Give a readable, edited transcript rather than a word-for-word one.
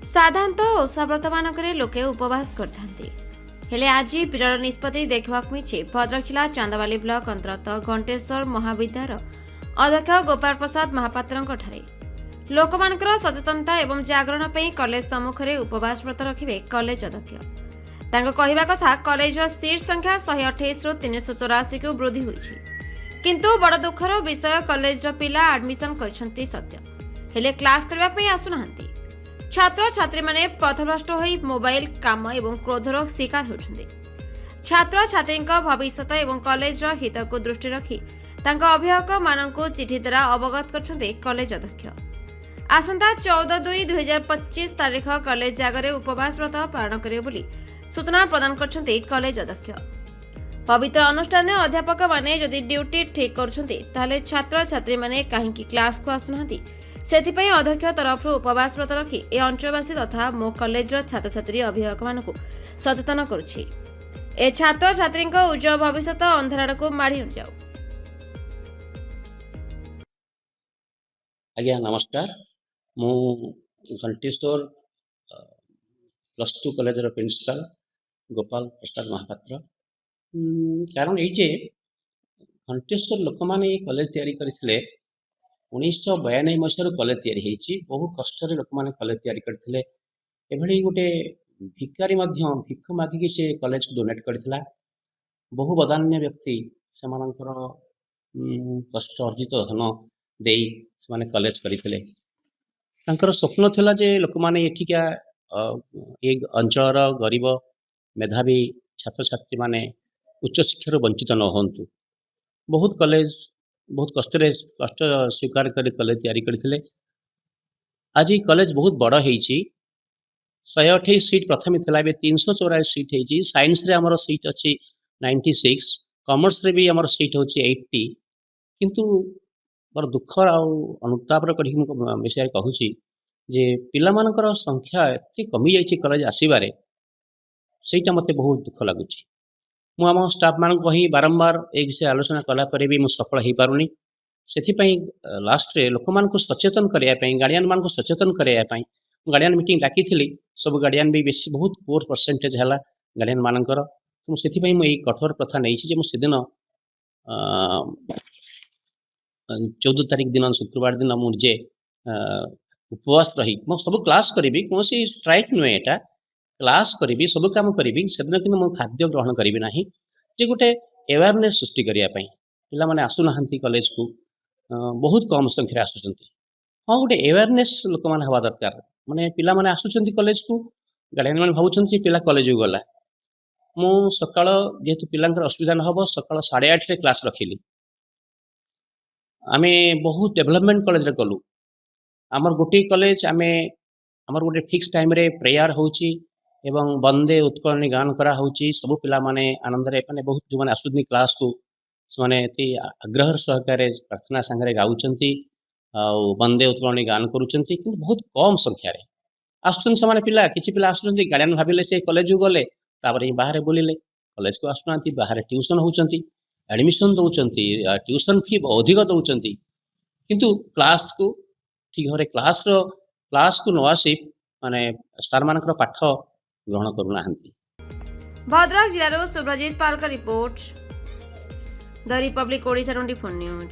साधारणतः ओषाव्रत मानकरे लोके उपवास करथांती हेले आज विरल निष्पत्ति देखबाक मिछि भद्रक जिला चांदाबाली ब्लॉक अंतर्गत घंटेश्वर महाविद्यालय अध्यक्ष गोपाल प्रसाद महापात्रଙ୍କ ठारे लोकमानकर सचेतनता एवं जागरण पे कॉलेज सम्मुख में उपवास व्रत रखिबे कॉलेज अध्यक्ष तांको कहिबा कथा कॉलेज सीट संख्या 128 रु 384 को वृद्धि होइछि किंतु बड़ दुखर विषय कॉलेज पिला एडमिशन करछंती सत्य हेले क्लास करबा पे आसुनाहांती छात्र छात्री माने पथभ्रष्ट होई मोबाइल काम एवं क्रोधर शिकार होछंती छात्र छात्री भविष्य एवं कॉलेज हित को दृष्टि रखी तांको अभिभावक मानकु चिठी द्वारा अवगत करछंती कॉलेज अध्यक्ष आसंता 14/2/2025 तारीख कॉलेज आगरे उपवास व्रत पालन करिवे बोली सूचना प्रदान करछंती कॉलेज अध्यक्ष पवित्र अनुष्ठान अध्यापक माने जदि ड्यूटी ठीक करछंती ताले छात्र छात्री माने काहेकि क्लास को आसुनाहांती सेथिपई अध्यक्ष तरफ उपवास व्रत रखी ए अंचलवासी तथा मो कॉलेज छात्र छात्री अभिभावक मानकु सचेतन करुछि ए छात्र छात्री उज्जवल भविष्य अंधार को माड़ी न जाऊ। आज्ञा नमस्कार मु घंटेश्वर +2 कॉलेज प्रिंसिपल गोपाल प्रसाद महापात्र कारण ये घंटेश्वर लोक मैंने कॉलेज तैयारी करथिले 1992 मसीह कॉलेज तैयारी होती बहु कष्ट लोक मैंने कॉलेज तैयारी करथिले एभली गोटे भिकारी मध्य भिक्ष मागिकी से कॉलेज को डोनेट करथिला बहु बदान्य व्यक्ति से कष्ट अर्जित धन दे से कॉलेज करथिले तांकर स्वप्न थिला जे लोक माने एठिका एक अंचल गरीब मेधावी छात्र छात्री माने उच्च शिक्षा वंचित न होंतु बहुत कॉलेज बहुत कष्ट स्वीकार कर कॉलेज तैयारी करथिले आज कॉलेज बहुत बड़ होईची 128 सीट प्रथम थिला बे 384 सीट होईची साइंस रे हमर सीट अछि 96 कॉमर्स रे भी हमर सीट होची 80 किंतु बड़ दुख आ अनुताप विषय कहूची जे पिला मानकर संख्या एते कमी जाइछि कॉलेज आसीबारे सेटा मते बहुत दुख लागुची मु आम स्टाफ मान कही बारंबार एक विषय आलोचना कला पर भी सफल हो पारुनी से लास्ट रे लोक मान सचेतन करने गार्डियन मान सचेतन करने गार्डियन मीटिंग डाकी सब गार्डियन भी बेसी बहुत पुअर परसेंटेज है गार्डियन मानकर से कठोर प्रथा नहीं मुझे 14 तारीख दिन शुक्रवार दिन मुझे उपवास रही मो सब क्लास करी कौन स्ट्राइक नुहे यहाँ क्लास करी सब काम करी से दिन कि खाद्य ग्रहण करी ना जे गोटे अवेयरनेस सृष्टि करने पिला माने आसुना कॉलेज को बहुत कम संख्या आसुचंती हाँ गोटे अवेयरनेस लोक मैंने हवा दरकार माने पिला माने आसुचंती कॉलेज को गार्डियन मैंने भावुं पिला कॉलेज को गला मु सकाळ जेहेतु पिलांकर असुविधा न हो सकाळ 8:30 रे क्लास रखिली आमे बहुत डेवलपमेंट कॉलेज रे गलु आमर गोटे कॉलेज आमे आमर गोटे फिक्स टाइम रे प्रेयर होची एवं वंदे उत्कलनी गान करा होची सब पिला माने आनंद रे माने बहुत जो माने आसुनी क्लास को माने आग्रह सहकारे प्रार्थना संगे गाउचंती आ वंदे उत्कलनी गान करूचंती किंतु बहुत कम संख्या रे आसुचन से माने पिला किछि पिला आसुचंती गार्डियन भाबिले से कॉलेज को गले तापर बाहर बोलिले कॉलेज को आसुनांती बाहर ट्यूशन होचंती एडमिशन दउचंती ट्यूशन फी अधिक दउचंती किंतु क्लास को ठीक घरे क्लास को न आसी माने सार मानकर पाठ ग्रहण करूना भद्रक जिल्लार सुब्रजीत पाल का report the Republic Odisha 24 news.